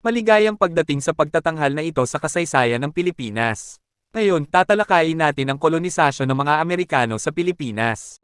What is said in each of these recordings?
Maligayang pagdating sa pagtatanghal na ito sa kasaysayan ng Pilipinas. Ngayon, tatalakayin natin ang kolonisasyon ng mga Amerikano sa Pilipinas.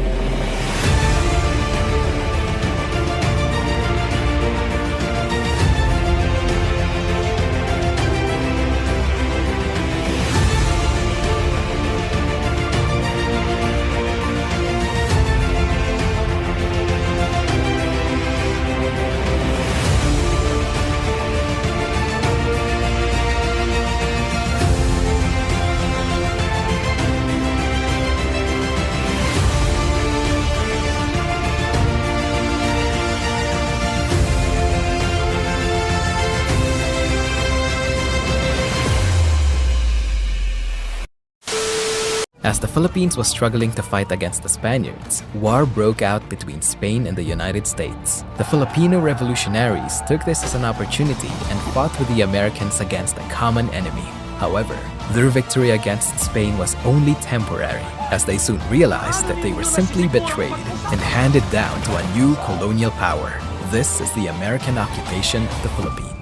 As the Philippines was struggling to fight against the Spaniards, war broke out between Spain and the United States. The Filipino revolutionaries took this as an opportunity and fought with the Americans against a common enemy. However, their victory against Spain was only temporary, as they soon realized that they were simply betrayed and handed down to a new colonial power. This is the American occupation of the Philippines.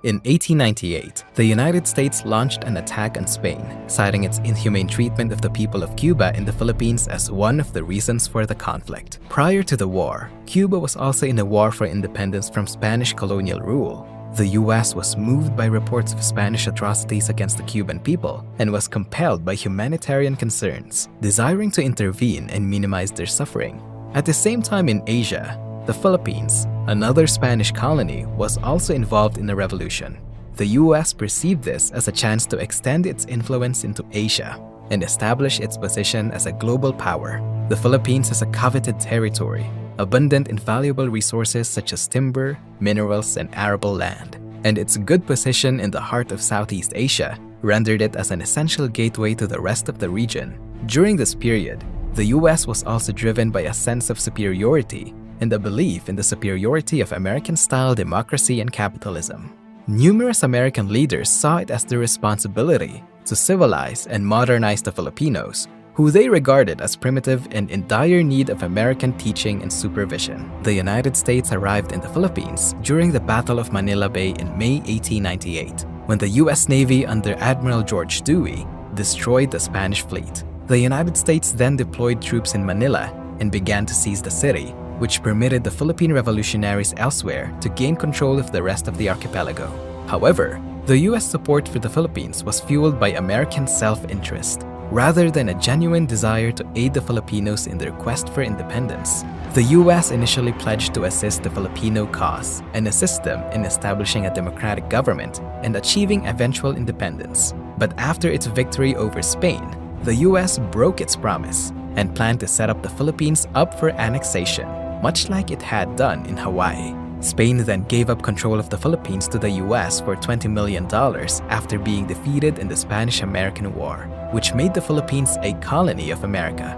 In 1898, the United States launched an attack on Spain, citing its inhumane treatment of the people of Cuba in the Philippines as one of the reasons for the conflict. Prior to the war, Cuba was also in a war for independence from Spanish colonial rule. The US was moved by reports of Spanish atrocities against the Cuban people and was compelled by humanitarian concerns, desiring to intervene and minimize their suffering. At the same time in Asia, the Philippines, another Spanish colony, was also involved in the revolution. The US perceived this as a chance to extend its influence into Asia and establish its position as a global power. The Philippines is a coveted territory, abundant in valuable resources such as timber, minerals, and arable land, and its good position in the heart of Southeast Asia rendered it as an essential gateway to the rest of the region. During this period, the US was also driven by a sense of superiority and a belief in the superiority of American-style democracy and capitalism. Numerous American leaders saw it as their responsibility to civilize and modernize the Filipinos, who they regarded as primitive and in dire need of American teaching and supervision. The United States arrived in the Philippines during the Battle of Manila Bay in May 1898, when the US Navy under Admiral George Dewey destroyed the Spanish fleet. The United States then deployed troops in Manila and began to seize the city, which permitted the Philippine revolutionaries elsewhere to gain control of the rest of the archipelago. However, the US support for the Philippines was fueled by American self-interest, rather than a genuine desire to aid the Filipinos in their quest for independence. The US initially pledged to assist the Filipino cause and assist them in establishing a democratic government and achieving eventual independence. But after its victory over Spain, the US broke its promise and planned to set up the Philippines up for annexation, much like it had done in Hawaii. Spain then gave up control of the Philippines to the US for $20 million after being defeated in the Spanish-American War, which made the Philippines a colony of America.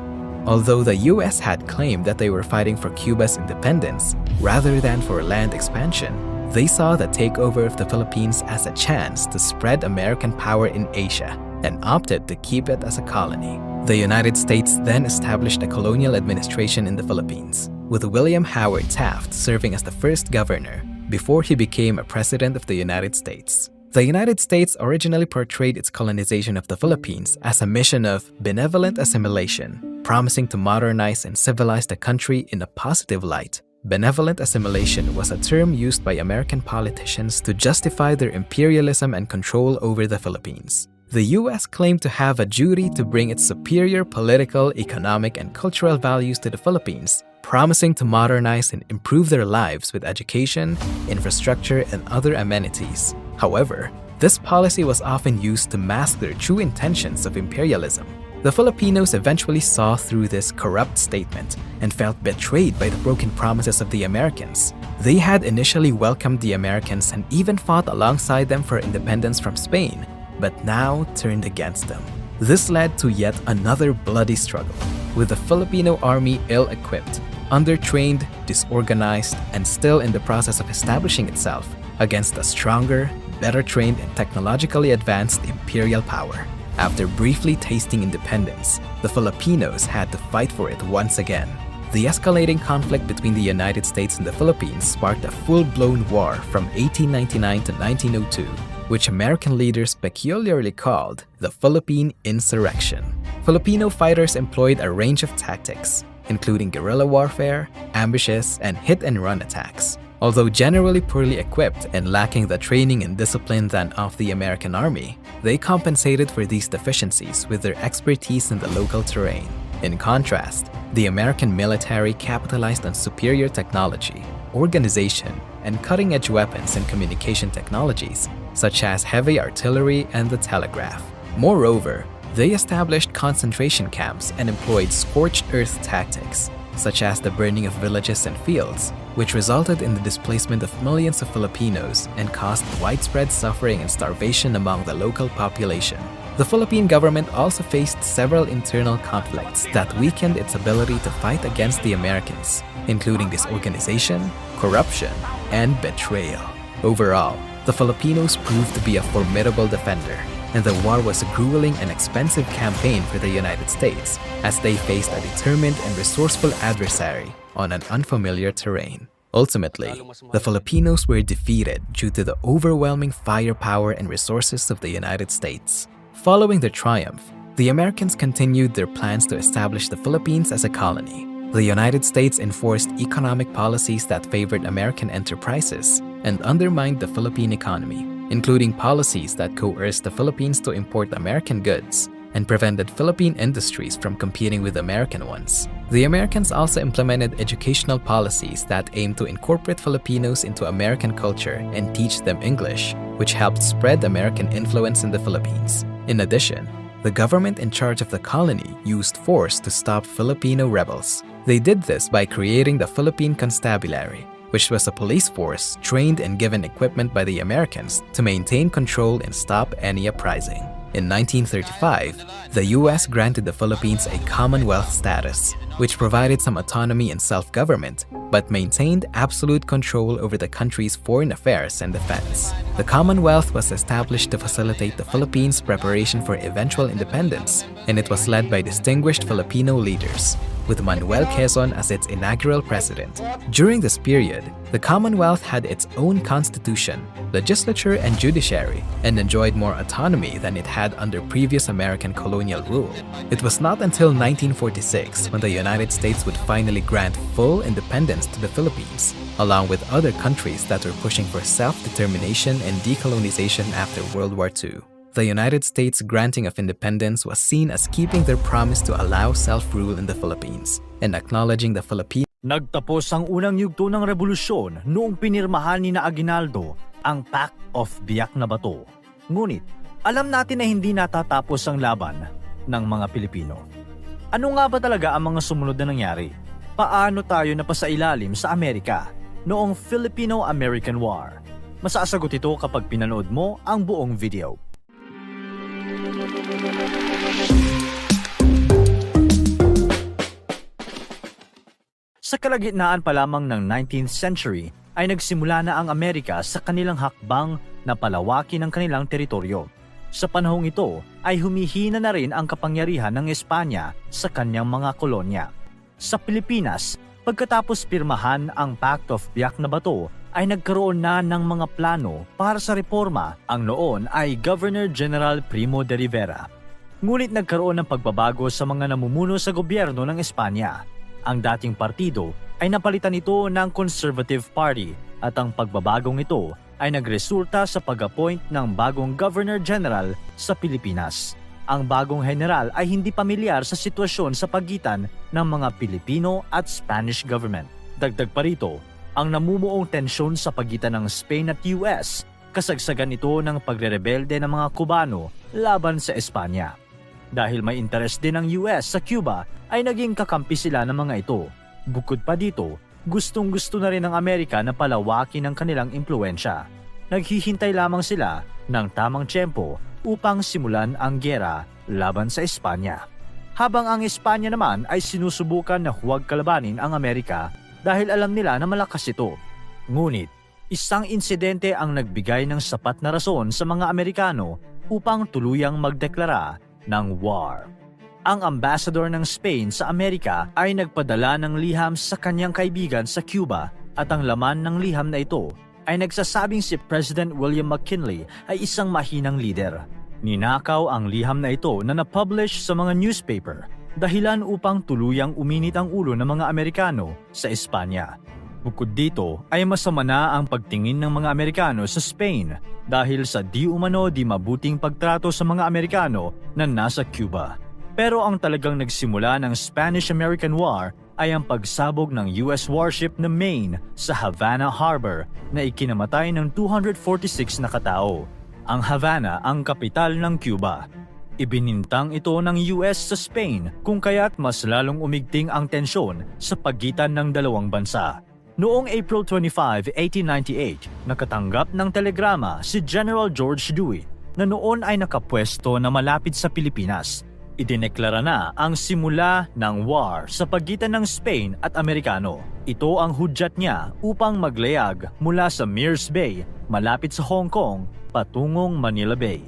Although the US had claimed that they were fighting for Cuba's independence rather than for land expansion, they saw the takeover of the Philippines as a chance to spread American power in Asia and opted to keep it as a colony. The United States then established a colonial administration in the Philippines, with William Howard Taft serving as the first governor before he became a president of the United States. The United States originally portrayed its colonization of the Philippines as a mission of benevolent assimilation, promising to modernize and civilize the country in a positive light. Benevolent assimilation was a term used by American politicians to justify their imperialism and control over the Philippines. The US claimed to have a duty to bring its superior political, economic, and cultural values to the Philippines, promising to modernize and improve their lives with education, infrastructure, and other amenities. However, this policy was often used to mask their true intentions of imperialism. The Filipinos eventually saw through this corrupt statement and felt betrayed by the broken promises of the Americans. They had initially welcomed the Americans and even fought alongside them for independence from Spain, but now turned against them. This led to yet another bloody struggle, with the Filipino army ill-equipped, undertrained, disorganized, and still in the process of establishing itself against a stronger, better trained, and technologically advanced imperial power. After briefly tasting independence, the Filipinos had to fight for it once again. The escalating conflict between the United States and the Philippines sparked a full-blown war from 1899 to 1902, which American leaders peculiarly called the Philippine Insurrection. Filipino fighters employed a range of tactics, including guerrilla warfare, ambushes, and hit-and-run attacks. Although generally poorly equipped and lacking the training and discipline than of the American Army, they compensated for these deficiencies with their expertise in the local terrain. In contrast, the American military capitalized on superior technology, organization, and cutting-edge weapons and communication technologies, such as heavy artillery and the telegraph. Moreover, they established concentration camps and employed scorched earth tactics, such as the burning of villages and fields, which resulted in the displacement of millions of Filipinos and caused widespread suffering and starvation among the local population. The Philippine government also faced several internal conflicts that weakened its ability to fight against the Americans, including disorganization, corruption, and betrayal. Overall, the Filipinos proved to be a formidable defender, and the war was a grueling and expensive campaign for the United States as they faced a determined and resourceful adversary on an unfamiliar terrain. Ultimately, the Filipinos were defeated due to the overwhelming firepower and resources of the United States. Following their triumph, the Americans continued their plans to establish the Philippines as a colony. The United States enforced economic policies that favored American enterprises and undermined the Philippine economy, including policies that coerced the Philippines to import American goods and prevented Philippine industries from competing with American ones. The Americans also implemented educational policies that aimed to incorporate Filipinos into American culture and teach them English, which helped spread American influence in the Philippines. In addition, the government in charge of the colony used force to stop Filipino rebels. They did this by creating the Philippine Constabulary, which was a police force trained and given equipment by the Americans to maintain control and stop any uprising. In 1935, the US granted the Philippines a Commonwealth status, which provided some autonomy and self-government, but maintained absolute control over the country's foreign affairs and defense. The Commonwealth was established to facilitate the Philippines' preparation for eventual independence, and it was led by distinguished Filipino leaders, with Manuel Quezon as its inaugural president. During this period, the Commonwealth had its own constitution, legislature, and judiciary, and enjoyed more autonomy than it had under previous American colonial rule. It was not until 1946 when the United States would finally grant full independence to the Philippines, along with other countries that were pushing for self-determination and decolonization after World War II. The United States' granting of independence was seen as keeping their promise to allow self-rule in the Philippines and acknowledging the Philippines. Nagtapos ang unang yugto ng revolusyon noong pinirmahan ni Aguinaldo ang Pact of Biak na Bato. Ngunit, alam natin na hindi natatapos ang laban ng mga Pilipino. Ano nga ba talaga ang mga sumunod na nangyari? Paano tayo napasailalim sa Amerika noong Philippine-American War? Masasagot ito kapag pinanood mo ang buong video. Sa kalagitnaan pa lamang ng 19th century ay nagsimula na ang Amerika sa kanilang hakbang na palawakin ang kanilang teritoryo. Sa panahong ito ay humihina na rin ang kapangyarihan ng Espanya sa kanyang mga kolonya. Sa Pilipinas, pagkatapos pirmahan ang Pact of Biak na Bato, ay nagkaroon na ng mga plano para sa reforma. Ang noon ay Governor General Primo de Rivera. Ngunit nagkaroon ng pagbabago sa mga namumuno sa gobyerno ng Espanya. Ang dating partido ay napalitan ito ng Conservative Party at ang pagbabagong ito ay nagresulta sa pag-appoint ng bagong Governor General sa Pilipinas. Ang bagong general ay hindi pamilyar sa sitwasyon sa pagitan ng mga Pilipino at Spanish government. Dagdag pa rito, ang namumuong tensyon sa pagitan ng Spain at US, kasagsagan ito ng pagrerebelde ng mga Cubano laban sa Espanya. Dahil may interes din ng US sa Cuba, ay naging kakampi sila ng mga ito. Bukod pa dito, gustong-gusto na rin ng Amerika na palawakin ang kanilang impluensya. Naghihintay lamang sila ng tamang tiyempo upang simulan ang giyera laban sa Espanya. Habang ang Espanya naman ay sinusubukan na huwag kalabanin ang Amerika dahil alam nila na malakas ito. Ngunit, isang insidente ang nagbigay ng sapat na rason sa mga Amerikano upang tuluyang magdeklara ng war. Ang ambassador ng Spain sa Amerika ay nagpadala ng liham sa kanyang kaibigan sa Cuba at ang laman ng liham na ito ay nagsasabing si President William McKinley ay isang mahinang leader. Ninakaw ang liham na ito na na-publish sa mga newspaper, dahilan upang tuluyang uminit ang ulo ng mga Amerikano sa Espanya. Bukod dito ay masama na ang pagtingin ng mga Amerikano sa Spain dahil sa di umano di mabuting pagtrato sa mga Amerikano na nasa Cuba. Pero ang talagang nagsimula ng Spanish-American War ay ang pagsabog ng US warship na Maine sa Havana Harbor na ikinamatay ng 246 na katao. Ang Havana ang kapital ng Cuba. Ibinintang ito ng US sa Spain kung kaya't mas lalong umigting ang tensyon sa pagitan ng dalawang bansa. Noong April 25, 1898, nakatanggap ng telegrama si General George Dewey na noon ay nakapwesto na malapit sa Pilipinas. Idineklara na ang simula ng war sa pagitan ng Spain at Amerikano. Ito ang hudyat niya upang maglayag mula sa Mirs Bay, malapit sa Hong Kong, patungong Manila Bay.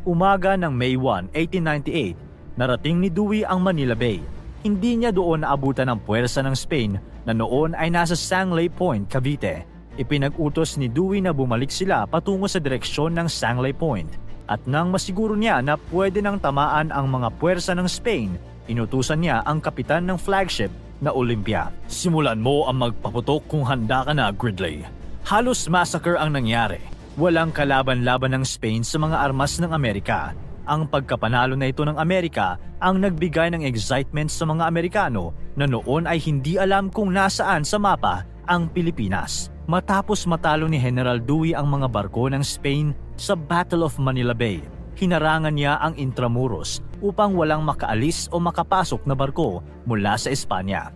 Umaga ng May 1, 1898, narating ni Dewey ang Manila Bay. Hindi niya doon naabutan ang puwersa ng Spain na noon ay nasa Sangley Point, Cavite. Ipinag-utos ni Dewey na bumalik sila patungo sa direksyon ng Sangley Point. At nang masiguro niya na pwede nang tamaan ang mga puwersa ng Spain, inutusan niya ang kapitan ng flagship na Olympia. Simulan mo ang magpaputok kung handa ka na, Gridley. Halos massacre ang nangyari. Walang kalaban-laban ng Spain sa mga armas ng Amerika. Ang pagkapanalo na ito ng Amerika ang nagbigay ng excitement sa mga Amerikano na noon ay hindi alam kung nasaan sa mapa ang Pilipinas. Matapos matalo ni General Dewey ang mga barko ng Spain sa Battle of Manila Bay, hinarangan niya ang Intramuros upang walang makaalis o makapasok na barko mula sa Espanya.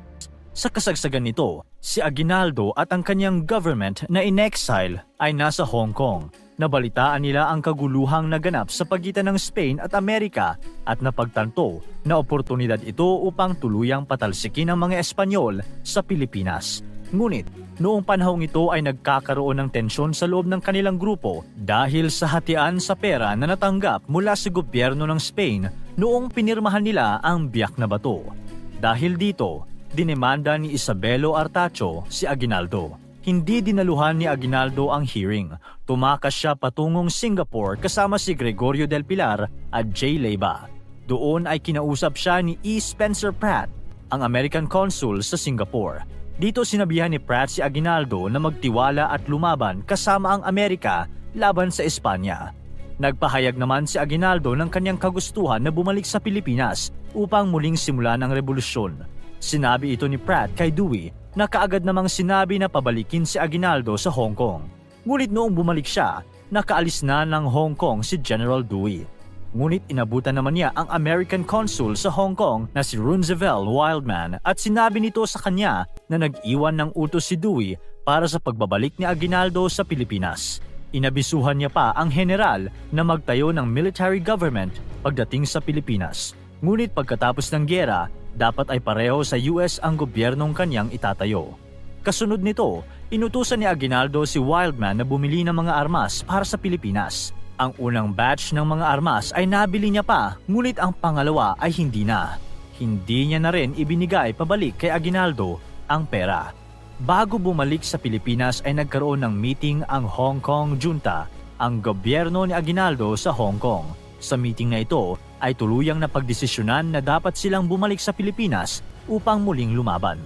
Sa kasagsagan nito, si Aguinaldo at ang kanyang government na in-exile ay nasa Hong Kong. Nabalitaan nila ang kaguluhang naganap sa pagitan ng Spain at Amerika at napagtanto na oportunidad ito upang tuluyang patalsikin ang mga Espanyol sa Pilipinas. Ngunit, noong panahong ito ay nagkakaroon ng tensyon sa loob ng kanilang grupo dahil sa hatian sa pera na natanggap mula sa gobyerno ng Spain noong pinirmahan nila ang Biak na Bato. Dahil dito, dinemanda ni Isabelo Artacho si Aguinaldo. Hindi dinaluhan ni Aguinaldo ang hearing. Tumakas siya patungong Singapore kasama si Gregorio del Pilar at J. Leyva. Doon ay kinausap siya ni E. Spencer Pratt, ang American consul sa Singapore. Dito sinabihan ni Pratt si Aguinaldo na magtiwala at lumaban kasama ang Amerika laban sa Espanya. Nagpahayag naman si Aguinaldo ng kanyang kagustuhan na bumalik sa Pilipinas upang muling simulan ang revolusyon. Sinabi ito ni Pratt kay Dewey na kaagad namang sinabi na pabalikin si Aguinaldo sa Hong Kong. Ngunit noong bumalik siya, nakaalis na ng Hong Kong si General Dewey. Ngunit inabutan naman niya ang American consul sa Hong Kong na si Roosevelt Wildman at sinabi nito sa kanya na nag-iwan ng utos si Dewey para sa pagbabalik ni Aguinaldo sa Pilipinas. Inabisuhan niya pa ang general na magtayo ng military government pagdating sa Pilipinas. Ngunit pagkatapos ng gyera, dapat ay pareho sa US ang gobyernong kanyang itatayo. Kasunod nito, inutusan ni Aguinaldo si Wildman na bumili ng mga armas para sa Pilipinas. Ang unang batch ng mga armas ay nabili niya pa, ngunit ang pangalawa ay hindi na. Hindi niya na rin ibinigay pabalik kay Aguinaldo ang pera. Bago bumalik sa Pilipinas ay nagkaroon ng meeting ang Hong Kong Junta, ang gobyerno ni Aguinaldo sa Hong Kong. Sa meeting na ito ay tuluyang napagdesisyonan na dapat silang bumalik sa Pilipinas upang muling lumaban.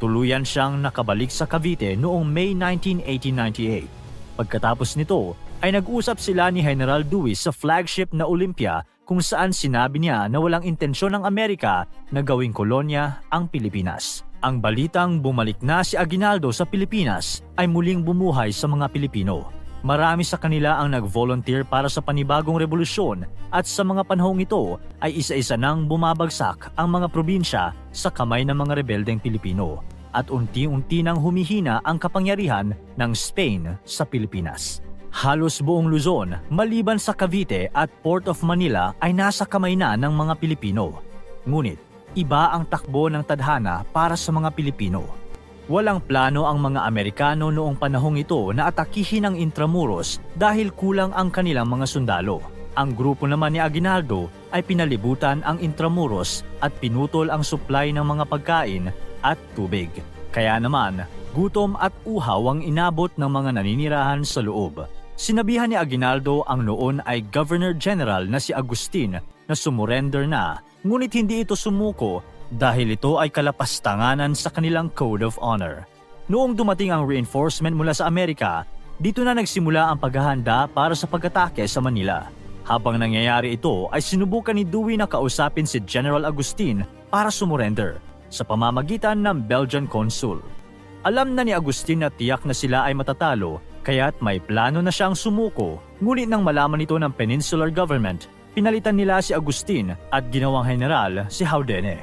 Tuluyan siyang nakabalik sa Cavite noong May 19, 1898. Pagkatapos nito ay nag-usap sila ni General Dewey sa flagship na Olympia kung saan sinabi niya na walang intensyon ng Amerika na gawing kolonya ang Pilipinas. Ang balitang bumalik na si Aguinaldo sa Pilipinas ay muling bumuhay sa mga Pilipino. Marami sa kanila ang nag-volunteer para sa panibagong revolusyon at sa mga panahong ito ay isa-isa nang bumabagsak ang mga probinsya sa kamay ng mga rebeldeng Pilipino at unti-unti nang humihina ang kapangyarihan ng Spain sa Pilipinas. Halos buong Luzon, maliban sa Cavite at Port of Manila ay nasa kamay na ng mga Pilipino. Ngunit, iba ang takbo ng tadhana para sa mga Pilipino. Walang plano ang mga Amerikano noong panahong ito na atakihin ang Intramuros dahil kulang ang kanilang mga sundalo. Ang grupo naman ni Aguinaldo ay pinalibutan ang Intramuros at pinutol ang supply ng mga pagkain at tubig. Kaya naman, gutom at uhaw ang inabot ng mga naninirahan sa loob. Sinabihan ni Aguinaldo ang noon ay Governor General na si Agustin na sumurrender na, ngunit hindi ito sumuko dahil ito ay kalapastanganan sa kanilang Code of Honor. Noong dumating ang reinforcement mula sa Amerika, dito na nagsimula ang paghahanda para sa pag-atake sa Manila. Habang nangyayari ito ay sinubukan ni Dewey na kausapin si General Agustin para sumurrender sa pamamagitan ng Belgian Consul. Alam na ni Agustin na tiyak na sila ay matatalo kaya't may plano na siyang sumuko, ngunit nang malaman ito ng Peninsular Government, pinalitan nila si Agustin at ginawang general si Jaudene.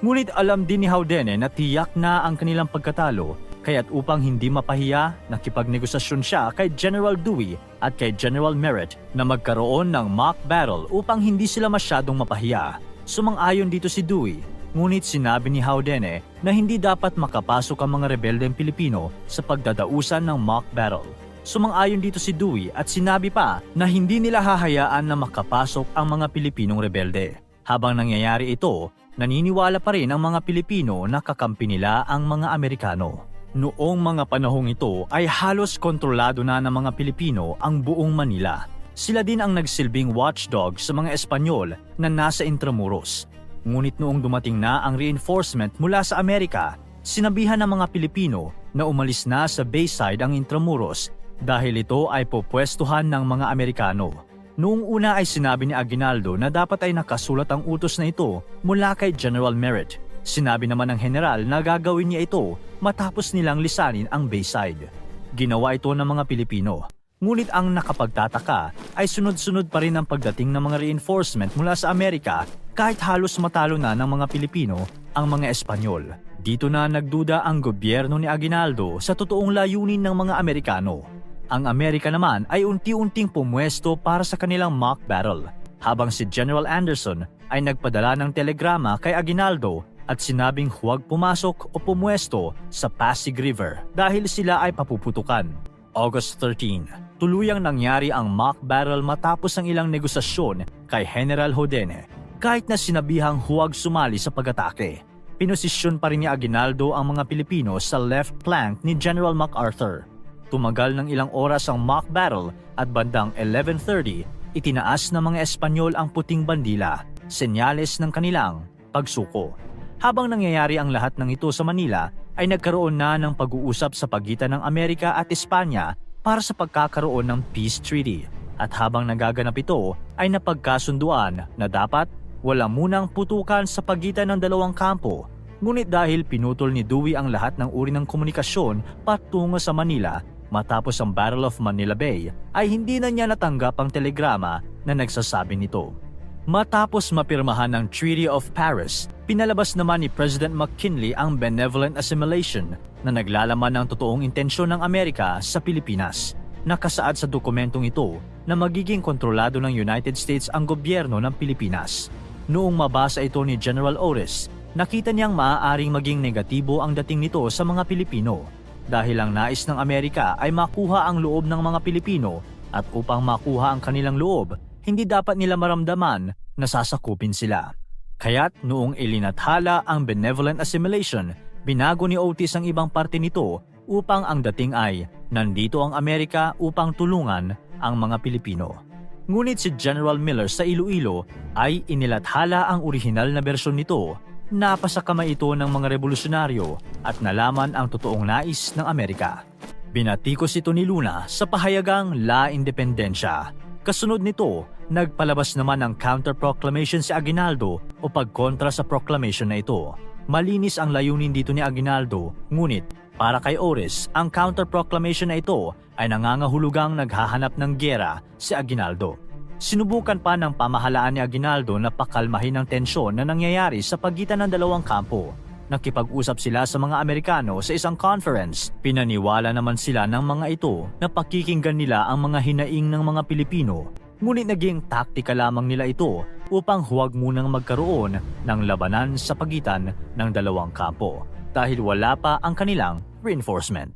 Ngunit alam din ni Jaudene na tiyak na ang kanilang pagkatalo, kaya't upang hindi mapahiya, nakipagnegosasyon siya kay General Dewey at kay General Merritt na magkaroon ng mock battle upang hindi sila masyadong mapahiya. Sumang-ayon dito si Dewey, ngunit sinabi ni Jaudene na hindi dapat makapasok ang mga rebeldeng Pilipino sa pagdadausan ng mock battle. Sumang-ayon dito si Dewey at sinabi pa na hindi nila hahayaan na makapasok ang mga Pilipinong rebelde. Habang nangyayari ito, naniniwala pa rin ang mga Pilipino na kakampi nila ang mga Amerikano. Noong mga panahong ito ay halos kontrolado na ng mga Pilipino ang buong Manila. Sila din ang nagsilbing watchdog sa mga Espanyol na nasa Intramuros. Ngunit noong dumating na ang reinforcement mula sa Amerika, sinabihan ng mga Pilipino na umalis na sa Bayside ang Intramuros dahil ito ay popwestuhan ng mga Amerikano. Noong una ay sinabi ni Aguinaldo na dapat ay nakasulat ang utos na ito mula kay General Merritt. Sinabi naman ng general na gagawin niya ito matapos nilang lisanin ang Bayside. Ginawa ito ng mga Pilipino. Ngunit ang nakapagtataka ay sunod-sunod pa rin ang pagdating ng mga reinforcement mula sa Amerika kahit halos matalo na ng mga Pilipino ang mga Espanyol. Dito na nagduda ang gobyerno ni Aguinaldo sa totoong layunin ng mga Amerikano. Ang Amerika naman ay unti-unting pumwesto para sa kanilang mock battle, habang si General Anderson ay nagpadala ng telegrama kay Aguinaldo at sinabing huwag pumasok o pumwesto sa Pasig River dahil sila ay papuputukan. August 13, tuluyang nangyari ang mock battle matapos ang ilang negosasyon kay General Jaudene. Kahit na sinabihang huwag sumali sa pag-atake, pinosisyon pa rin ni Aguinaldo ang mga Pilipino sa left flank ni General MacArthur. Tumagal ng ilang oras ang mock battle at bandang 11:30, itinaas ng mga Espanyol ang puting bandila, senyales ng kanilang pagsuko. Habang nangyayari ang lahat ng ito sa Manila, ay nagkaroon na ng pag-uusap sa pagitan ng Amerika at Espanya para sa pagkakaroon ng peace treaty. At habang nagaganap ito, ay napagkasunduan na dapat wala munang putukan sa pagitan ng dalawang kampo. Ngunit dahil pinutol ni Dewey ang lahat ng uri ng komunikasyon patungo sa Manila matapos ang Battle of Manila Bay, ay hindi na niya natanggap ang telegrama na nagsasabi nito. Matapos mapirmahan ng Treaty of Paris, pinalabas naman ni President McKinley ang Benevolent Assimilation na naglalaman ng totoong intensyon ng Amerika sa Pilipinas. Nakasaad sa dokumentong ito na magiging kontrolado ng United States ang gobyerno ng Pilipinas. Noong mabasa ito ni General Otis, nakita niyang maaaring maging negatibo ang dating nito sa mga Pilipino dahil ang nais ng Amerika ay makuha ang loob ng mga Pilipino at upang makuha ang kanilang loob, hindi dapat nila maramdaman na sasakupin sila. Kaya't noong ilinathala ang Benevolent Assimilation, binago ni Otis ang ibang parte nito upang ang dating ay nandito ang Amerika upang tulungan ang mga Pilipino. Ngunit si General Miller sa Iloilo ay inilathala ang orihinal na bersyon nito. Napasa kamay ito ng mga revolusyonaryo at nalaman ang totoong nais ng Amerika. Binatikos ito ni Luna sa pahayagang La Independencia. Kasunod nito, nagpalabas naman ng counter-proclamation si Aguinaldo o pagkontra sa proclamation na ito. Malinis ang layunin dito ni Aguinaldo, ngunit para kay Otis, ang counter-proclamation na ito ay nangangahulugang naghahanap ng giyera si Aguinaldo. Sinubukan pa ng pamahalaan ni Aguinaldo na pakalmahin ang tensyon na nangyayari sa pagitan ng dalawang kampo. Nakipag-usap sila sa mga Amerikano sa isang conference. Pinaniwala naman sila ng mga ito na pakikinggan nila ang mga hinaing ng mga Pilipino. Ngunit naging taktika lamang nila ito upang huwag munang magkaroon ng labanan sa pagitan ng dalawang kampo dahil wala pa ang kanilang reinforcement.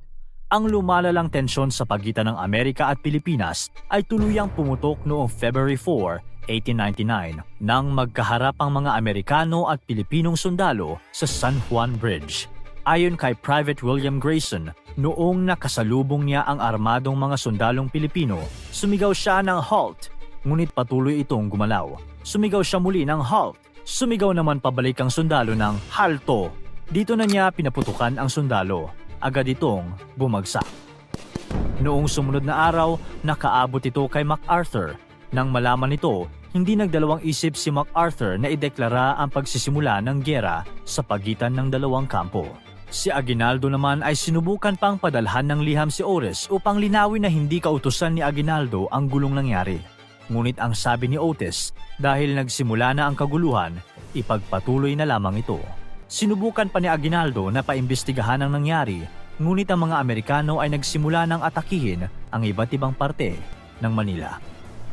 Ang lumalalang tensyon sa pagitan ng Amerika at Pilipinas ay tuluyang pumutok noong February 4, 1899 nang magkaharap ang mga Amerikano at Pilipinong sundalo sa San Juan Bridge. Ayon kay Private William Grayson, noong nakasalubong niya ang armadong mga sundalong Pilipino, sumigaw siya ng halt, ngunit patuloy itong gumalaw. Sumigaw siya muli ng halt, sumigaw naman pabalik ang sundalo ng halto. Dito na niya pinaputukan ang sundalo, agad itong bumagsak. Noong sumunod na araw, nakaabot ito kay MacArthur. Nang malaman nito, hindi nagdalawang isip si MacArthur na ideklara ang pagsisimula ng giyera sa pagitan ng dalawang kampo. Si Aguinaldo naman ay sinubukan pang padalhan ng liham si Otis upang linawin na hindi kautusan ni Aguinaldo ang gulong nangyari. Ngunit ang sabi ni Otis, dahil nagsimula na ang kaguluhan, ipagpatuloy na lamang ito. Sinubukan pa ni Aguinaldo na paimbestigahan ang nangyari, ngunit ang mga Amerikano ay nagsimula ng atakihin ang iba't ibang parte ng Manila.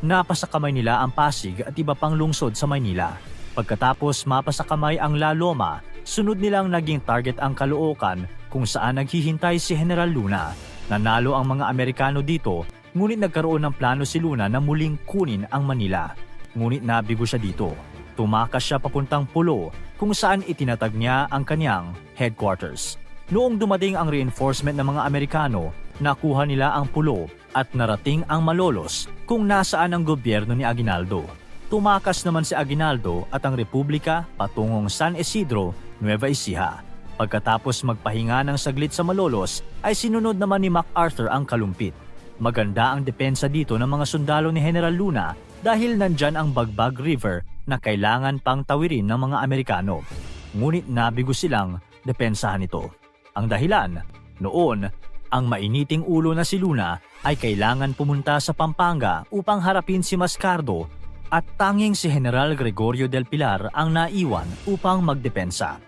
Napasakamay nila ang Pasig at iba pang lungsod sa Maynila. Pagkatapos mapasakamay ang La Loma, sunod nilang naging target ang Caloocan kung saan naghihintay si General Luna. Nanalo ang mga Amerikano dito, ngunit nagkaroon ng plano si Luna na muling kunin ang Manila. Ngunit nabigo siya dito. Tumakas siya papuntang Pulo kung saan itinatag niya ang kanyang headquarters. Noong dumating ang reinforcement ng mga Amerikano, nakuha nila ang Pulo at narating ang Malolos kung nasaan ang gobyerno ni Aguinaldo. Tumakas naman si Aguinaldo at ang Republika patungong San Isidro, Nueva Ecija. Pagkatapos magpahinga ng saglit sa Malolos, ay sinunod naman ni MacArthur ang Kalumpit. Maganda ang depensa dito ng mga sundalo ni General Luna dahil nandyan ang Bagbag River na kailangan pang tawirin ng mga Amerikano. Ngunit nabigo silang depensahan ito. Ang dahilan, noon, ang mainiting ulo na si Luna ay kailangan pumunta sa Pampanga upang harapin si Mascardo at tanging si General Gregorio del Pilar ang naiwan upang magdepensa.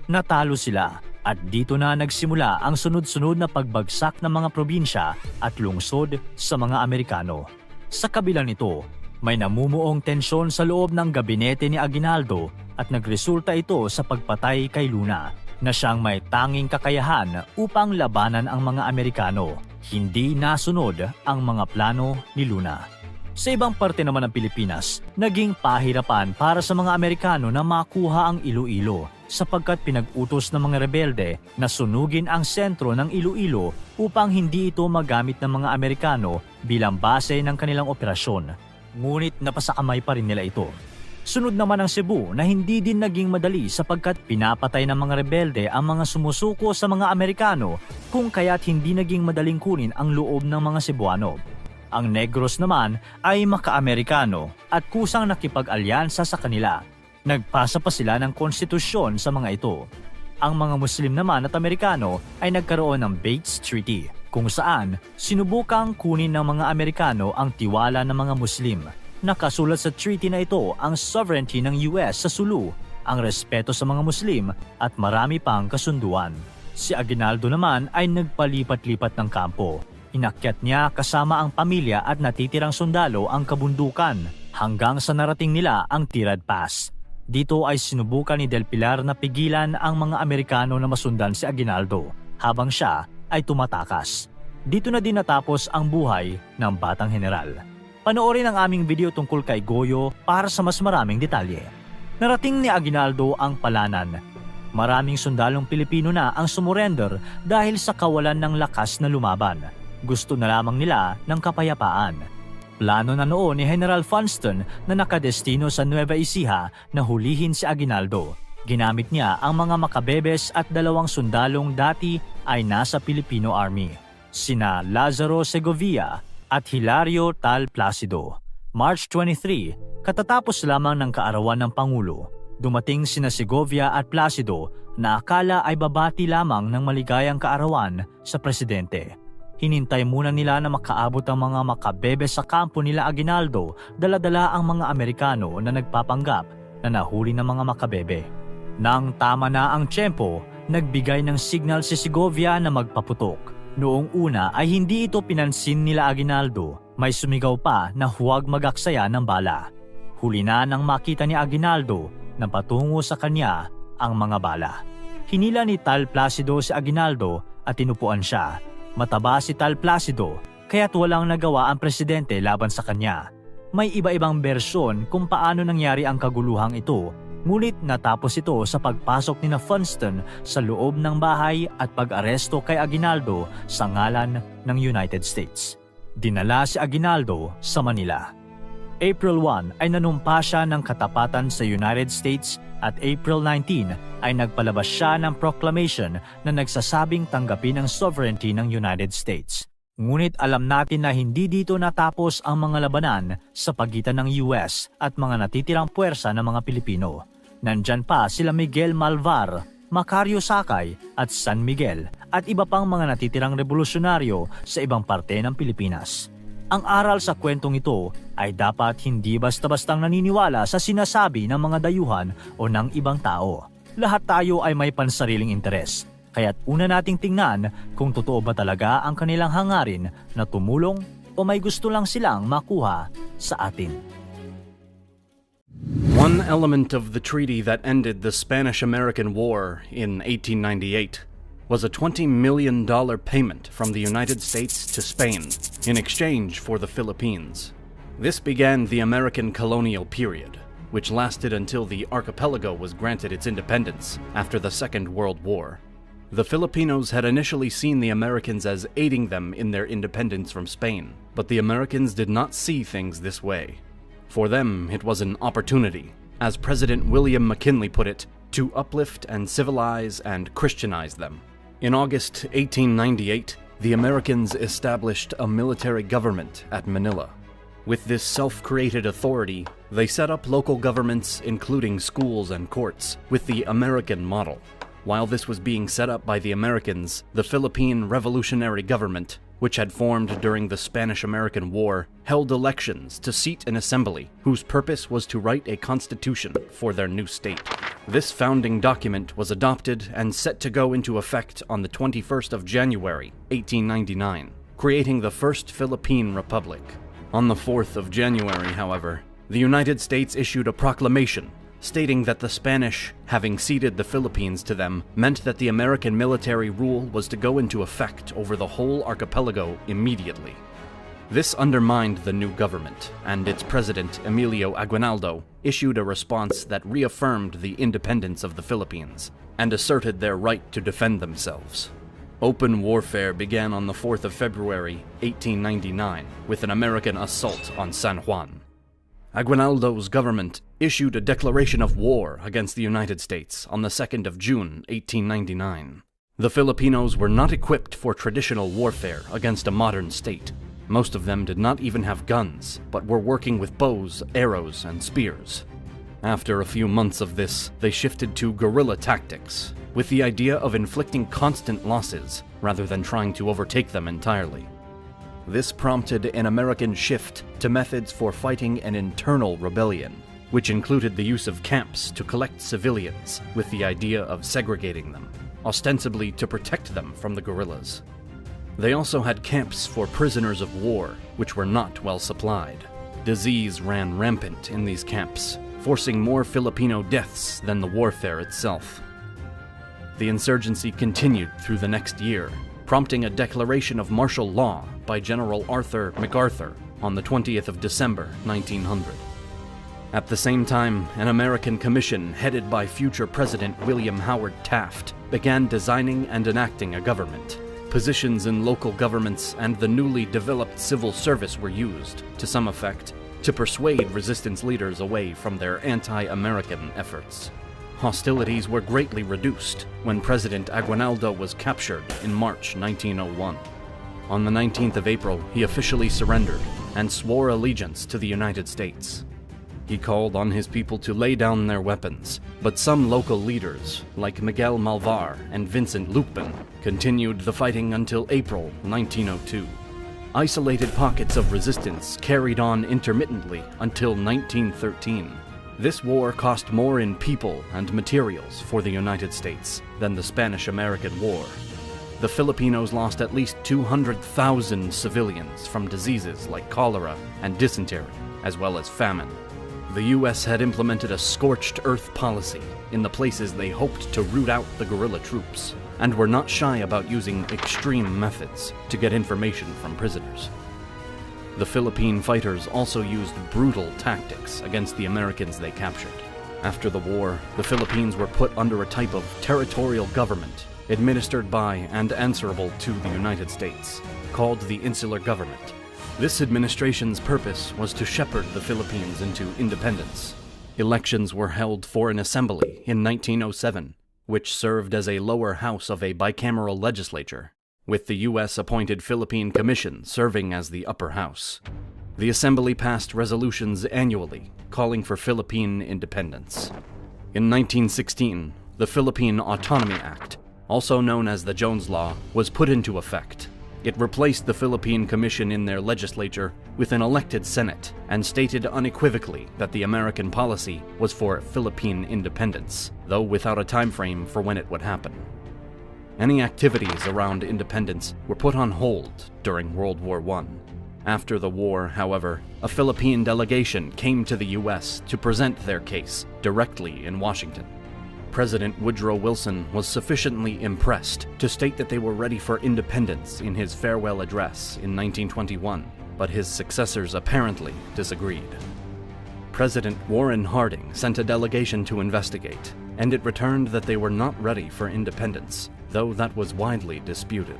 Natalo sila at dito na nagsimula ang sunod-sunod na pagbagsak ng mga probinsya at lungsod sa mga Amerikano. Sa kabila nito, may namumuong tensyon sa loob ng gabinete ni Aguinaldo at nagresulta ito sa pagpatay kay Luna na siyang may tanging kakayahan upang labanan ang mga Amerikano. Hindi nasunod ang mga plano ni Luna. Sa ibang parte naman ng Pilipinas, naging pahirapan para sa mga Amerikano na makuha ang Iloilo sapagkat pinag-utos ng mga rebelde na sunugin ang sentro ng Iloilo upang hindi ito magamit ng mga Amerikano bilang base ng kanilang operasyon. Ngunit napasakamay pa rin nila ito. Sunod naman ang Cebu na hindi din naging madali sapagkat pinapatay ng mga rebelde ang mga sumusuko sa mga Amerikano kung kaya't hindi naging madaling kunin ang loob ng mga Cebuano. Ang Negros naman ay maka-Amerikano at kusang nakipag-alyansa sa kanila. Nagpasa pa sila ng konstitusyon sa mga ito. Ang mga Muslim naman at Amerikano ay nagkaroon ng Bates Treaty kung saan sinubukang kunin ng mga Amerikano ang tiwala ng mga Muslim. Nakasulat sa treaty na ito ang sovereignty ng US sa Sulu, ang respeto sa mga Muslim at marami pang kasunduan. Si Aguinaldo naman ay nagpalipat-lipat ng kampo. Inakyat niya kasama ang pamilya at natitirang sundalo ang kabundukan hanggang sa narating nila ang Tirad Pass. Dito ay sinubukan ni Del Pilar na pigilan ang mga Amerikano na masundan si Aguinaldo habang siya ay tumatakas. Dito na din natapos ang buhay ng batang general. Panoorin ang aming video tungkol kay Goyo para sa mas maraming detalye. Narating ni Aguinaldo ang Palanan. Maraming sundalong Pilipino na ang sumurrender dahil sa kawalan ng lakas na lumaban. Gusto na lamang nila ng kapayapaan. Plano na noon ni General Funston na nakadestino sa Nueva Ecija na hulihin si Aguinaldo. Ginamit niya ang mga makabebes at dalawang sundalong dati ay nasa Filipino Army, sina Lazaro Segovia at Hilario Tal Placido. March 23, katatapos lamang ng kaarawan ng Pangulo, dumating sina Segovia at Placido na akala ay babati lamang ng maligayang kaarawan sa presidente. Hinintay muna nila na makaabot ang mga makabebe sa kampo nila Aguinaldo, dala-dala ang mga Amerikano na nagpapanggap na nahuli ng mga makabebe. Nang tama na ang tiyempo, nagbigay ng signal si Segovia na magpaputok. Noong una ay hindi ito pinansin nila Aguinaldo, may sumigaw pa na huwag mag-aksaya ng bala. Huli na nang makita ni Aguinaldo na patungo sa kanya ang mga bala. Hinila ni Tal Placido si Aguinaldo at tinupuan siya. Mataba si Tal Placido, kaya't walang nagawa ang presidente laban sa kanya. May iba-ibang bersyon kung paano nangyari ang kaguluhang ito, ngunit natapos ito sa pagpasok ni Funston sa loob ng bahay at pag-aresto kay Aguinaldo sa ngalan ng United States. Dinala si Aguinaldo sa Manila. April 1 ay nanumpa siya ng katapatan sa United States at April 19 ay nagpalabas siya ng proclamation na nagsasabing tanggapin ang sovereignty ng United States. Ngunit alam natin na hindi dito natapos ang mga labanan sa pagitan ng US at mga natitirang puwersa ng mga Pilipino. Nandyan pa sila Miguel Malvar, Macario Sakay at San Miguel at iba pang mga natitirang revolusyonaryo sa ibang parte ng Pilipinas. Ang aral sa kwentong ito ay dapat hindi basta-bastang naniniwala sa sinasabi ng mga dayuhan o ng ibang tao. Lahat tayo ay may pansariling interes, kaya't una nating tingnan kung totoo ba talaga ang kanilang hangarin na tumulong o may gusto lang silang makuha sa atin. One element of the treaty that ended the Spanish-American War in 1898 was a $20 million payment from the United States to Spain in exchange for the Philippines. This began the American colonial period, which lasted until the archipelago was granted its independence after the Second World War. The Filipinos had initially seen the Americans as aiding them in their independence from Spain, but the Americans did not see things this way. For them, it was an opportunity, as President William McKinley put it, to uplift and civilize and Christianize them. In August 1898, the Americans established a military government at Manila. With this self-created authority, they set up local governments including schools and courts with the American model. While this was being set up by the Americans, the Philippine Revolutionary Government, which had formed during the Spanish-American War, held elections to seat an assembly whose purpose was to write a constitution for their new state. This founding document was adopted and set to go into effect on the 21st of January, 1899, creating the first Philippine Republic. On the 4th of January, however, the United States issued a proclamation stating that the Spanish, having ceded the Philippines to them, meant that the American military rule was to go into effect over the whole archipelago immediately. This undermined the new government, and its president, Emilio Aguinaldo, issued a response that reaffirmed the independence of the Philippines and asserted their right to defend themselves. Open warfare began on the 4th of February, 1899, with an American assault on San Juan. Aguinaldo's government issued a declaration of war against the United States on the 2nd of June, 1899. The Filipinos were not equipped for traditional warfare against a modern state. Most of them did not even have guns, but were working with bows, arrows, and spears. After a few months of this, they shifted to guerrilla tactics, with the idea of inflicting constant losses rather than trying to overtake them entirely. This prompted an American shift to methods for fighting an internal rebellion, which included the use of camps to collect civilians with the idea of segregating them, ostensibly to protect them from the guerrillas. They also had camps for prisoners of war, which were not well supplied. Disease ran rampant in these camps, forcing more Filipino deaths than the warfare itself. The insurgency continued through the next year, prompting a declaration of martial law by General Arthur MacArthur on the 20th of December, 1900. At the same time, an American commission headed by future President William Howard Taft began designing and enacting a government. Positions in local governments and the newly developed civil service were used, to some effect, to persuade resistance leaders away from their anti-American efforts. Hostilities were greatly reduced when President Aguinaldo was captured in March 1901. On the 19th of April, he officially surrendered and swore allegiance to the United States. He called on his people to lay down their weapons, but some local leaders, like Miguel Malvar and Vincent Lucban, continued the fighting until April 1902. Isolated pockets of resistance carried on intermittently until 1913. This war cost more in people and materials for the United States than the Spanish-American War. The Filipinos lost at least 200,000 civilians from diseases like cholera and dysentery, as well as famine. The U.S. had implemented a scorched earth policy in the places they hoped to root out the guerrilla troops. and were not shy about using extreme methods to get information from prisoners. The Philippine fighters also used brutal tactics against the Americans they captured. After the war, the Philippines were put under a type of territorial government administered by and answerable to the United States, called the Insular Government. This administration's purpose was to shepherd the Philippines into independence. Elections were held for an assembly in 1907, which served as a lower house of a bicameral legislature, with the U.S.-appointed Philippine Commission serving as the upper house. The assembly passed resolutions annually, calling for Philippine independence. In 1916, the Philippine Autonomy Act, also known as the Jones Law, was put into effect. It replaced the Philippine Commission in their legislature with an elected Senate and stated unequivocally that the American policy was for Philippine independence, though without a time frame for when it would happen. Any activities around independence were put on hold during World War I. After the war, however, a Philippine delegation came to the U.S. to present their case directly in Washington. President Woodrow Wilson was sufficiently impressed to state that they were ready for independence in his farewell address in 1921, but his successors apparently disagreed. President Warren Harding sent a delegation to investigate, and it returned that they were not ready for independence, though that was widely disputed.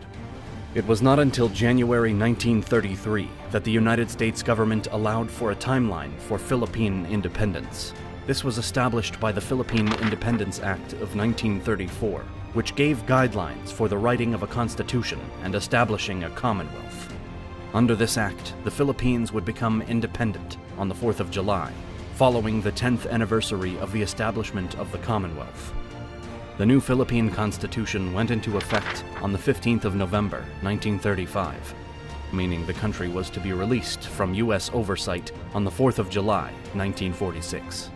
It was not until January 1933 that the United States government allowed for a timeline for Philippine independence. This was established by the Philippine Independence Act of 1934, which gave guidelines for the writing of a constitution and establishing a commonwealth. Under this act, the Philippines would become independent on the 4th of July, following the 10th anniversary of the establishment of the Commonwealth. The new Philippine Constitution went into effect on the 15th of November, 1935, meaning the country was to be released from U.S. oversight on the 4th of July, 1946.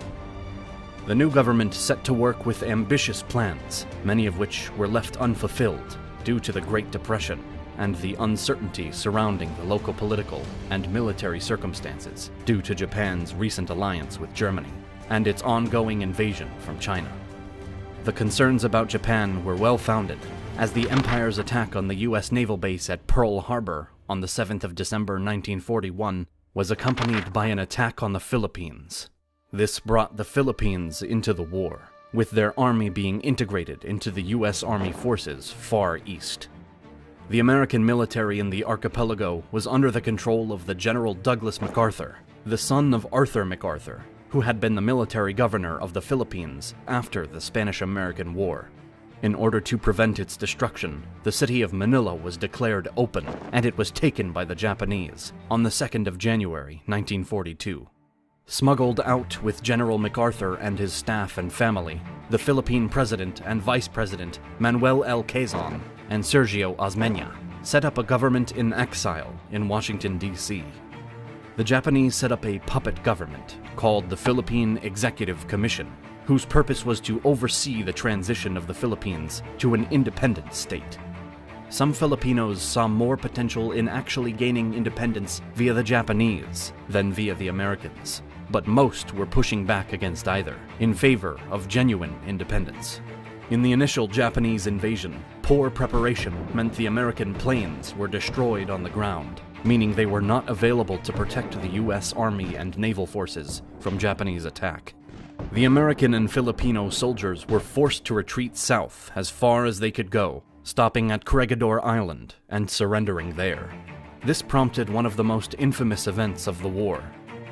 The new government set to work with ambitious plans, many of which were left unfulfilled due to the Great Depression and the uncertainty surrounding the local political and military circumstances due to Japan's recent alliance with Germany and its ongoing invasion from China. The concerns about Japan were well-founded, as the Empire's attack on the U.S. naval base at Pearl Harbor on the 7th of December 1941 was accompanied by an attack on the Philippines. This brought the Philippines into the war, with their army being integrated into the U.S. Army forces far east. The American military in the archipelago was under the control of the General Douglas MacArthur, the son of Arthur MacArthur, who had been the military governor of the Philippines after the Spanish-American War. In order to prevent its destruction, the city of Manila was declared open, and it was taken by the Japanese on the 2nd of January, 1942. Smuggled out with General MacArthur and his staff and family, the Philippine President and Vice President Manuel L. Quezon and Sergio Osmeña set up a government in exile in Washington, D.C. The Japanese set up a puppet government called the Philippine Executive Commission, whose purpose was to oversee the transition of the Philippines to an independent state. Some Filipinos saw more potential in actually gaining independence via the Japanese than via the Americans, but most were pushing back against either, in favor of genuine independence. In the initial Japanese invasion, poor preparation meant the American planes were destroyed on the ground, meaning they were not available to protect the U.S. Army and naval forces from Japanese attack. The American and Filipino soldiers were forced to retreat south as far as they could go, stopping at Corregidor Island and surrendering there. This prompted one of the most infamous events of the war,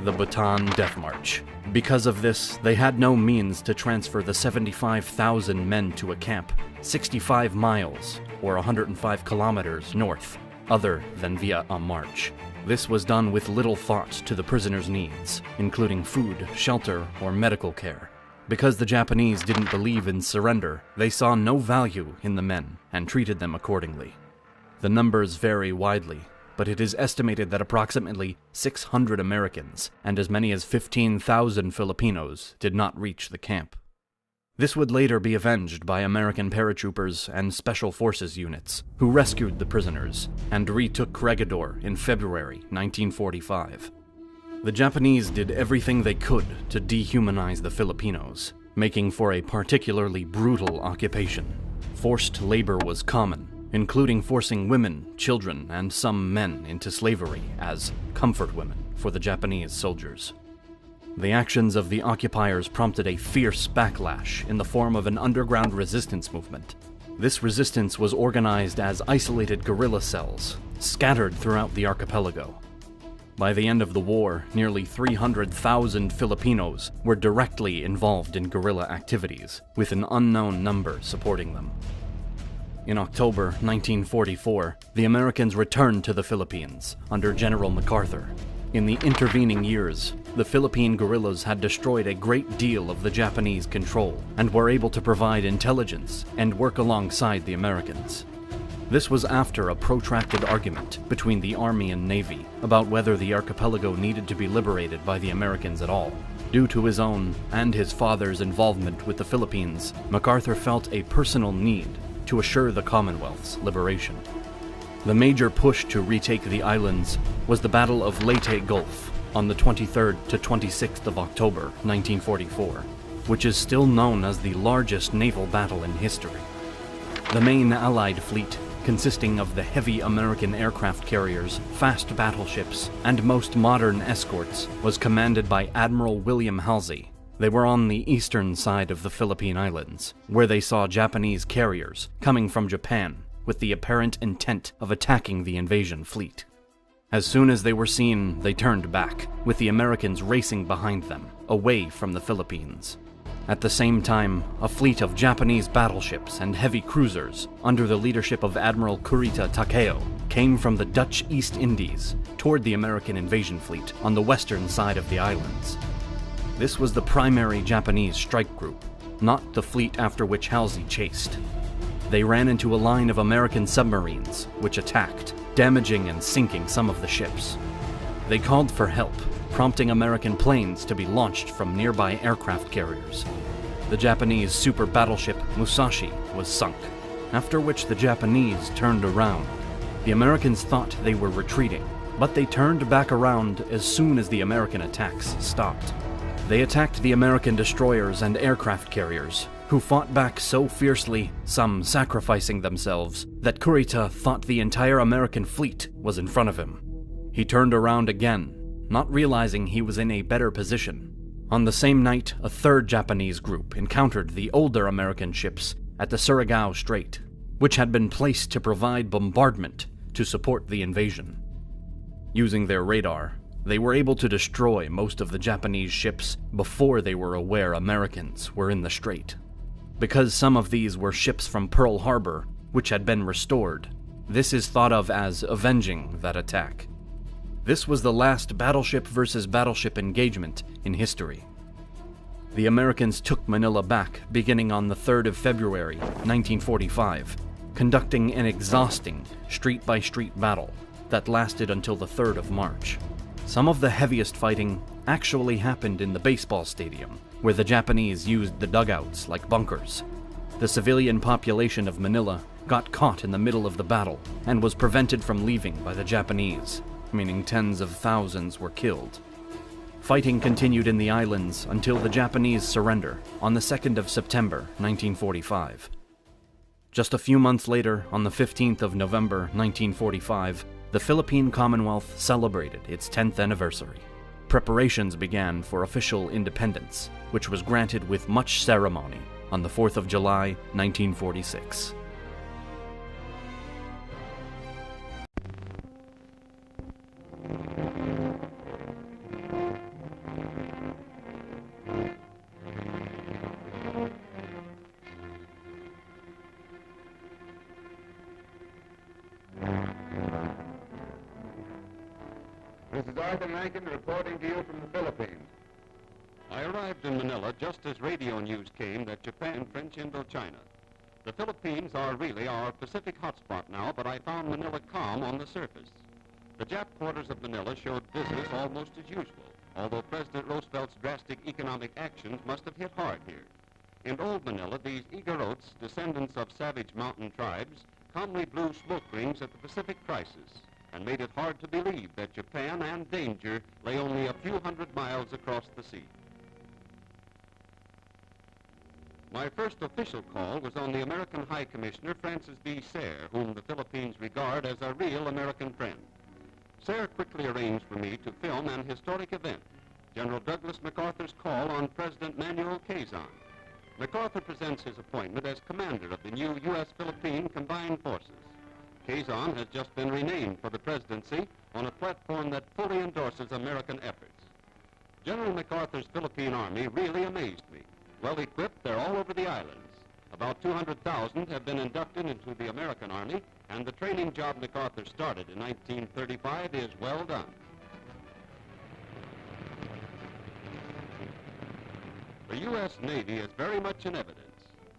the Bataan Death March. Because of this, they had no means to transfer the 75,000 men to a camp 65 miles or 105 kilometers north, other than via a march. This was done with little thought to the prisoners' needs, including food, shelter, or medical care. Because the Japanese didn't believe in surrender, they saw no value in the men and treated them accordingly. The numbers vary widely, but it is estimated that approximately 600 Americans and as many as 15,000 Filipinos did not reach the camp. This would later be avenged by American paratroopers and special forces units, who rescued the prisoners and retook Corregidor in February 1945. The Japanese did everything they could to dehumanize the Filipinos, making for a particularly brutal occupation. Forced labor was common, including forcing women, children, and some men into slavery as comfort women for the Japanese soldiers. The actions of the occupiers prompted a fierce backlash in the form of an underground resistance movement. This resistance was organized as isolated guerrilla cells, scattered throughout the archipelago. By the end of the war, nearly 300,000 Filipinos were directly involved in guerrilla activities, with an unknown number supporting them. In October 1944, the Americans returned to the Philippines under General MacArthur. In the intervening years, the Philippine guerrillas had destroyed a great deal of the Japanese control and were able to provide intelligence and work alongside the Americans. This was after a protracted argument between the Army and Navy about whether the archipelago needed to be liberated by the Americans at all. Due to his own and his father's involvement with the Philippines, MacArthur felt a personal need to assure the Commonwealth's liberation. The major push to retake the islands was the Battle of Leyte Gulf on the 23rd to 26th of October 1944, which is still known as the largest naval battle in history. The main Allied fleet, consisting of the heavy American aircraft carriers, fast battleships, and most modern escorts, was commanded by Admiral William Halsey. They were on the eastern side of the Philippine Islands, where they saw Japanese carriers coming from Japan with the apparent intent of attacking the invasion fleet. As soon as they were seen, they turned back, with the Americans racing behind them, away from the Philippines. At the same time, a fleet of Japanese battleships and heavy cruisers, under the leadership of Admiral Kurita Takeo, came from the Dutch East Indies toward the American invasion fleet on the western side of the islands. This was the primary Japanese strike group, not the fleet after which Halsey chased. They ran into a line of American submarines, which attacked, damaging and sinking some of the ships. They called for help, prompting American planes to be launched from nearby aircraft carriers. The Japanese super battleship Musashi was sunk, after which the Japanese turned around. The Americans thought they were retreating, but they turned back around as soon as the American attacks stopped. They attacked the American destroyers and aircraft carriers, who fought back so fiercely, some sacrificing themselves, that Kurita thought the entire American fleet was in front of him. He turned around again, not realizing he was in a better position. On the same night, a third Japanese group encountered the older American ships at the Surigao Strait, which had been placed to provide bombardment to support the invasion. Using their radar, they were able to destroy most of the Japanese ships before they were aware Americans were in the strait. Because some of these were ships from Pearl Harbor, which had been restored, this is thought of as avenging that attack. This was the last battleship versus battleship engagement in history. The Americans took Manila back beginning on the 3rd of February, 1945, conducting an exhausting street-by-street battle that lasted until the 3rd of March. Some of the heaviest fighting actually happened in the baseball stadium, where the Japanese used the dugouts like bunkers. The civilian population of Manila got caught in the middle of the battle and was prevented from leaving by the Japanese, meaning tens of thousands were killed. Fighting continued in the islands until the Japanese surrender on the 2nd of September, 1945. Just a few months later, on the 15th of November, 1945, the Philippine Commonwealth celebrated its 10th anniversary. Preparations began for official independence, which was granted with much ceremony on the 4th of July, 1946. This is Arthur Rankin reporting to you from the Philippines. I arrived in Manila just as radio news came that Japan French Indochina. The Philippines are really our Pacific hotspot now, but I found Manila calm on the surface. The Jap quarters of Manila showed business almost as usual, although President Roosevelt's drastic economic actions must have hit hard here. In old Manila, these Igorots, descendants of savage mountain tribes, calmly blew smoke rings at the Pacific crisis and made it hard to believe that Japan and danger lay only a few hundred miles across the sea. My first official call was on the American High Commissioner, Francis B. Sayre, whom the Philippines regard as a real American friend. Sayre quickly arranged for me to film an historic event, General Douglas MacArthur's call on President Manuel Quezon. MacArthur presents his appointment as commander of the new U.S.-Philippine Combined Forces. Quezon has just been renamed for the presidency on a platform that fully endorses American efforts. General MacArthur's Philippine Army really amazed me. Well equipped, they're all over the islands. About 200,000 have been inducted into the American Army, and the training job MacArthur started in 1935 is well done. The U.S. Navy is very much in evidence.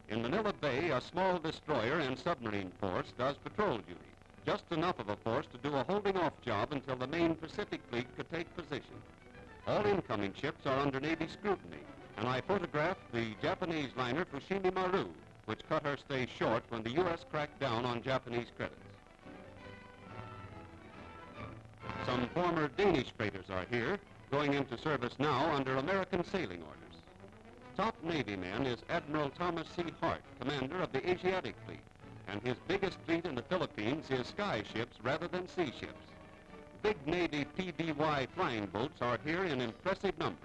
In Manila Bay, a small destroyer and submarine force does patrol duty, just enough of a force to do a holding-off job until the main Pacific Fleet could take position. All incoming ships are under Navy scrutiny, and I photographed the Japanese liner Fushimi Maru, which cut her stay short when the U.S. cracked down on Japanese credits. Some former Danish freighters are here, going into service now under American sailing orders. Top Navy man is Admiral Thomas C. Hart, commander of the Asiatic Fleet, and his biggest fleet in the Philippines is sky ships rather than sea ships. Big Navy PBY flying boats are here in impressive numbers.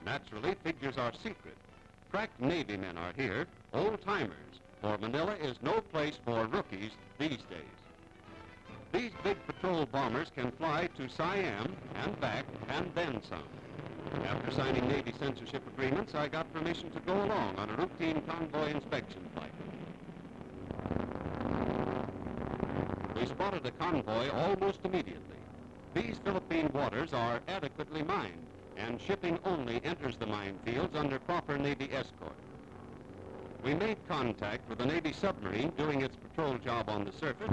Naturally, figures are secret. Crack Navy men are here, old-timers, for Manila is no place for rookies these days. These big patrol bombers can fly to Siam and back and then some. After signing Navy censorship agreements, I got permission to go along on a routine convoy inspection flight. We spotted a convoy almost immediately. These Philippine waters are adequately mined, and shipping only enters the minefields under proper Navy escort. We made contact with a Navy submarine doing its patrol job on the surface.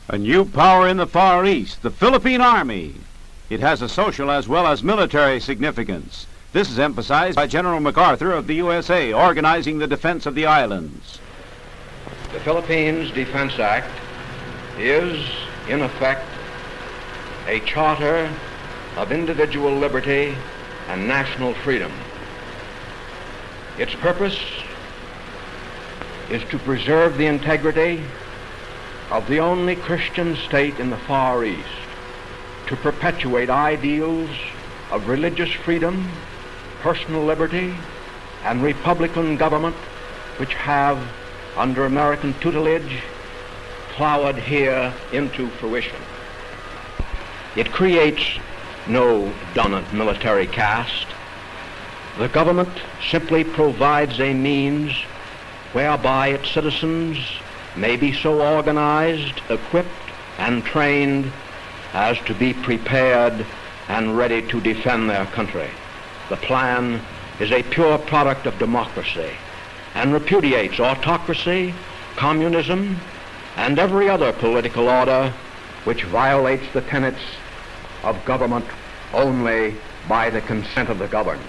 A new power in the Far East, the Philippine Army. It has a social as well as military significance. This is emphasized by General MacArthur of the USA, organizing the defense of the islands. The Philippines Defense Act is, in effect, a charter of individual liberty and national freedom. Its purpose is to preserve the integrity of the only Christian state in the Far East, to perpetuate ideals of religious freedom, personal liberty, and republican government which have, under American tutelage, flowered here into fruition. It creates no dominant military caste. The government simply provides a means whereby its citizens may be so organized, equipped, and trained as to be prepared and ready to defend their country. The plan is a pure product of democracy and repudiates autocracy, communism, and every other political order which violates the tenets of government only by the consent of the governed.